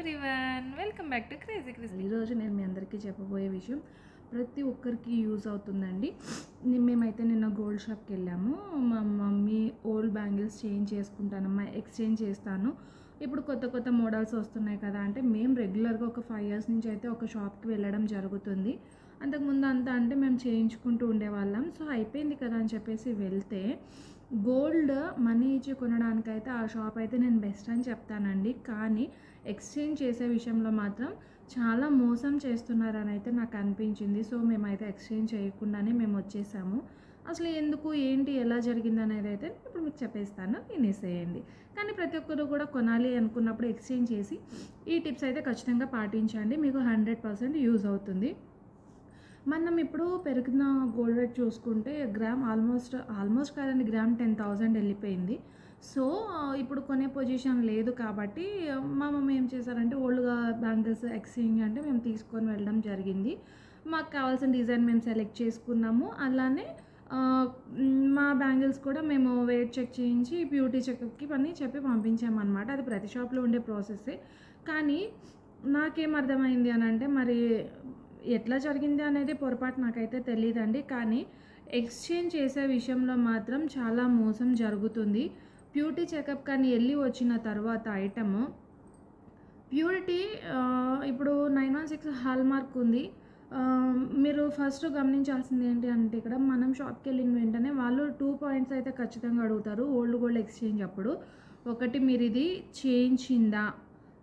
Everyone, welcome back to crazy crispy. ఈరోజు నేను మీ అందరికీ చెప్పబోయే విషయం ప్రతి ఒక్కరికి యూజ్ అవుతుందండి. మేమైతే నిన్న గోల్డ్ షాప్కి వెళ్ళాము. మా మమ్మీ ఓల్డ్ బ్యాంగిల్స్ చేంజ్ చేసుకుంటానమ్మా, ఎక్స్చేంజ్ చేస్తాను, ఇప్పుడు కొత్త కొత్త మోడల్స్ వస్తున్నాయి కదా అంటే మేము రెగ్యులర్గా ఒక 5 years నుంచి అయితే ఒక షాప్కి వెళ్ళడం జరుగుతుంది. అంతకుముందు అంతా అంటే మేము చేయించుకుంటూ ఉండేవాళ్ళం. సో అయిపోయింది కదా అని చెప్పేసి వెళ్తే గోల్డ్ మనీ ఇచ్చి కొనడానికైతే ఆ షాప్ అయితే నేను బెస్ట్ అని చెప్తానండి. కానీ ఎక్స్చేంజ్ చేసే విషయంలో మాత్రం చాలా మోసం చేస్తున్నారని అయితే నాకు అనిపించింది. సో మేమైతే ఎక్స్చేంజ్ చేయకుండానే మేము వచ్చేసాము. అసలు ఎందుకు, ఏంటి, ఎలా జరిగింది అనేది అయితే ఇప్పుడు మీకు చెప్పేస్తాను, వినేసేయండి. కానీ ప్రతి ఒక్కరు కూడా కొనాలి అనుకున్నప్పుడు ఎక్స్చేంజ్ చేసి ఈ టిప్స్ అయితే ఖచ్చితంగా పాటించండి, మీకు 100% యూజ్ అవుతుంది. మనం ఇప్పుడు పెరిగిన గోల్డ్ రేట్ చూసుకుంటే గ్రామ్ ఆల్మోస్ట్ కాదండి, గ్రామ్ 10,000 వెళ్ళిపోయింది. సో ఇప్పుడు కొనే పొజిషన్ లేదు కాబట్టి మా మమ్మీ ఏం చేశారంటే ఓల్డ్గా బ్యాంగిల్స్ ఎక్స్చేంజ్ అంటే మేము తీసుకొని వెళ్ళడం జరిగింది. మాకు కావాల్సిన డిజైన్ మేము సెలెక్ట్ చేసుకున్నాము. అలానే మా బ్యాంగిల్స్ కూడా మేము వెయిట్ చెక్ చేయించి బ్యూటీ చెకప్కి పని చెప్పి పంపించామన్నమాట. అది ప్రతి షాప్లో ఉండే ప్రాసెస్సే. కానీ నాకేం అర్థమైంది అని అంటే, మరి ఎట్లా జరిగింది అనేది పొరపాటు నాకైతే తెలియదండి. కానీ ఎక్స్చేంజ్ చేసే విషయంలో మాత్రం చాలా మోసం జరుగుతుంది. బ్యూటీ చెకప్ కానీ వెళ్ళి వచ్చిన తర్వాత ఐటము ప్యూరిటీ ఇప్పుడు 916 హాల్మార్క్ ఉంది. మీరు ఫస్ట్ గమనించాల్సింది ఏంటి అంటే, ఇక్కడ మనం షాప్కి వెళ్ళిన వెంటనే వాళ్ళు 2 points అయితే ఖచ్చితంగా అడుగుతారు ఓల్డ్ గోల్డ్ ఎక్స్చేంజ్ అప్పుడు. ఒకటి, మీరు ఇది చేయించిందా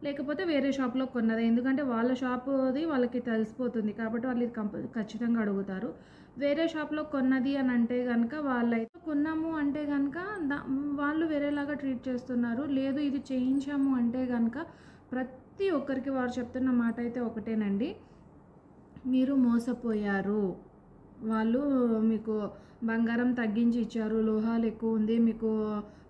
లేకపోతే వేరే షాప్లో కొన్నదా, ఎందుకంటే వాళ్ళ షాప్ది వాళ్ళకి తెలిసిపోతుంది కాబట్టి వాళ్ళు ఇది ఖచ్చితంగా అడుగుతారు. వేరే షాప్లో కొన్నది అని అంటే కనుక వాళ్ళైతే కొన్నాము అంటే కనుక వాళ్ళు వేరేలాగా ట్రీట్ చేస్తున్నారు. లేదు ఇది చేయించాము అంటే కనుక ప్రతి ఒక్కరికి వారు చెప్తున్న మాట అయితే ఒకటేనండి, మీరు మోసపోయారు, వాళ్ళు మీకు బంగారం తగ్గించి ఇచ్చారు, లోహాలు ఎక్కువ ఉంది, మీకు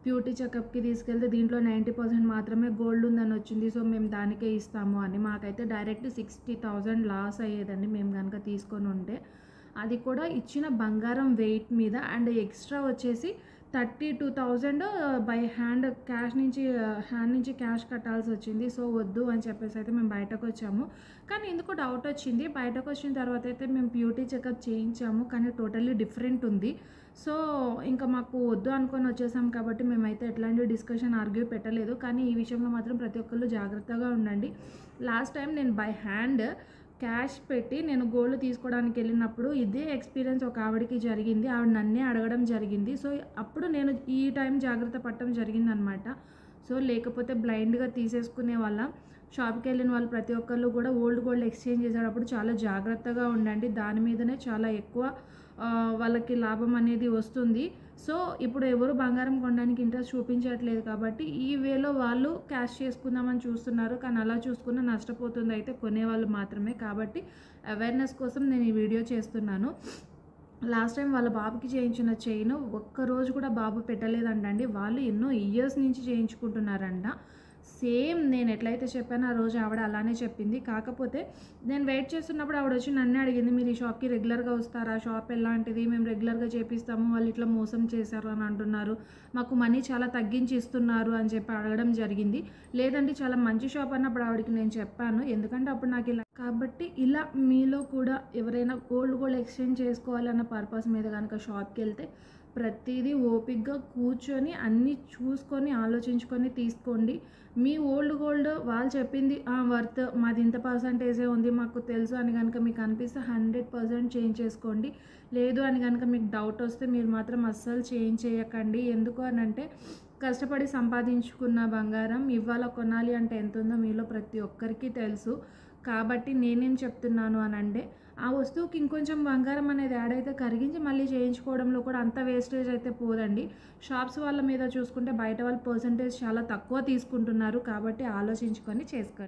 బ్యూటీ చెకప్కి తీసుకెళ్తే దీంట్లో 90% మాత్రమే గోల్డ్ ఉందని వచ్చింది, సో మేము దానికే ఇస్తాము అని. మాకైతే డైరెక్ట్ 60,000 లాస్ అయ్యేదండి మేము కనుక తీసుకొని ఉంటే. అది కూడా ఇచ్చిన బంగారం వెయిట్ మీద. అండ్ ఎక్స్ట్రా వచ్చేసి 32,000 బై హ్యాండ్ నుంచి క్యాష్ కట్టాల్సి వచ్చింది. సో వద్దు అని చెప్పేసి అయితే మేము బయటకు వచ్చాము. కానీ ఎందుకో డౌట్ వచ్చింది. బయటకు వచ్చిన తర్వాత అయితే మేము బ్యూటీ చెకప్ చేయించాము, కానీ టోటల్లీ డిఫరెంట్ ఉంది. సో ఇంకా మాకు వద్దు అనుకొని వచ్చేసాం కాబట్టి మేమైతే ఎట్లాంటి డిస్కషన్ ఆర్గ్యూ పెట్టలేదు. కానీ ఈ విషయంలో మాత్రం ప్రతి ఒక్కళ్ళు జాగ్రత్తగా ఉండండి. లాస్ట్ టైం నేను బై హ్యాండ్ క్యాష్ పెట్టి నేను గోల్డ్ తీసుకోవడానికి వెళ్ళినప్పుడు ఇదే ఎక్స్పీరియన్స్ ఒక ఆవిడకి జరిగింది. ఆవిడ నన్నే అడగడం జరిగింది. సో అప్పుడు నేను ఈ టైం జాగ్రత్త పడటం జరిగిందనమాట. సో లేకపోతే బ్లైండ్గా తీసేసుకునే వాళ్ళ. షాప్కి వెళ్ళిన వాళ్ళు ప్రతి ఒక్కళ్ళు కూడా ఓల్డ్ గోల్డ్ ఎక్స్చేంజ్ చేసేటప్పుడు చాలా జాగ్రత్తగా ఉండండి. దాని మీదనే చాలా ఎక్కువ వాళ్ళకి లాభం అనేది వస్తుంది. సో ఇప్పుడు ఎవరు బంగారం కొనడానికి ఇంట్రెస్ట్ చూపించట్లేదు కాబట్టి ఈ వేలో వాళ్ళు క్యాష్ చేసుకుందామని చూస్తున్నారు. కానీ అలా చూసుకున్న నష్టపోతుంది అయితే కొనేవాళ్ళు మాత్రమే. కాబట్టి అవేర్నెస్ కోసం నేను ఈ వీడియో చేస్తున్నాను. లాస్ట్ టైం వాళ్ళ బాబుకి చేయించిన చైన్ ఒక్కరోజు కూడా బాబు పెట్టలేదంటండి. వాళ్ళు ఎన్నో ఇయర్స్ నుంచి చేయించుకుంటున్నారంట. సేమ్ నేను ఎట్లయితే చెప్పానో ఆ రోజు ఆవిడ అలానే చెప్పింది. కాకపోతే నేను వెయిట్ చేస్తున్నప్పుడు ఆవిడ వచ్చి నన్నే అడిగింది, మీరు ఈ షాప్కి రెగ్యులర్గా వస్తారా, షాప్ ఎలాంటిది, మేము రెగ్యులర్గా చేపిస్తాము, వాళ్ళు ఇట్లా మోసం చేశారు అని అంటున్నారు, మాకు మనీ చాలా తగ్గించి ఇస్తున్నారు అని చెప్పి అడగడం జరిగింది. లేదండి చాలా మంచి షాప్ అన్నప్పుడు ఆవిడకి నేను చెప్పాను, ఎందుకంటే అప్పుడు నాకు ఇలా. కాబట్టి ఇలా మీలో కూడా ఎవరైనా గోల్డ్ ఎక్స్చేంజ్ చేసుకోవాలన్న పర్పస్ మీద కనుక షాప్కి వెళ్తే ప్రతిదీ ఓపిక్గా కూర్చొని అన్నీ చూసుకొని ఆలోచించుకొని తీసుకోండి. మీ ఓల్డ్ గోల్డ్ వాళ్ళు చెప్పింది వర్త్ మాది ఇంత పర్సంటేజే ఉంది మాకు తెలుసు అని కనుక మీకు అనిపిస్తే 100% చేంజ్ చేసుకోండి. లేదు అని కనుక మీకు డౌట్ వస్తే మీరు మాత్రం అస్సలు చేంజ్ చేయకండి. ఎందుకు అని అంటే, కష్టపడి సంపాదించుకున్న బంగారం ఇవాళ కొనాలి అంటే ఎంత ఉందో మీలో ప్రతి ఒక్కరికి తెలుసు. కాబట్టి నేనేం చెప్తున్నాను అని అంటే, ఆ వస్తువుకి ఇంకొంచెం బంగారం అనేది యాడ్ అయితే కరిగించి మళ్ళీ చేయించుకోవడంలో కూడా అంత వేస్టేజ్ అయితే పోదండి. షాప్స్ వాళ్ళ మీద చూసుకుంటే బయట వాళ్ళ పర్సంటేజ్ చాలా తక్కువ తీసుకుంటున్నారు. కాబట్టి ఆలోచించుకొని చేసుకోండి.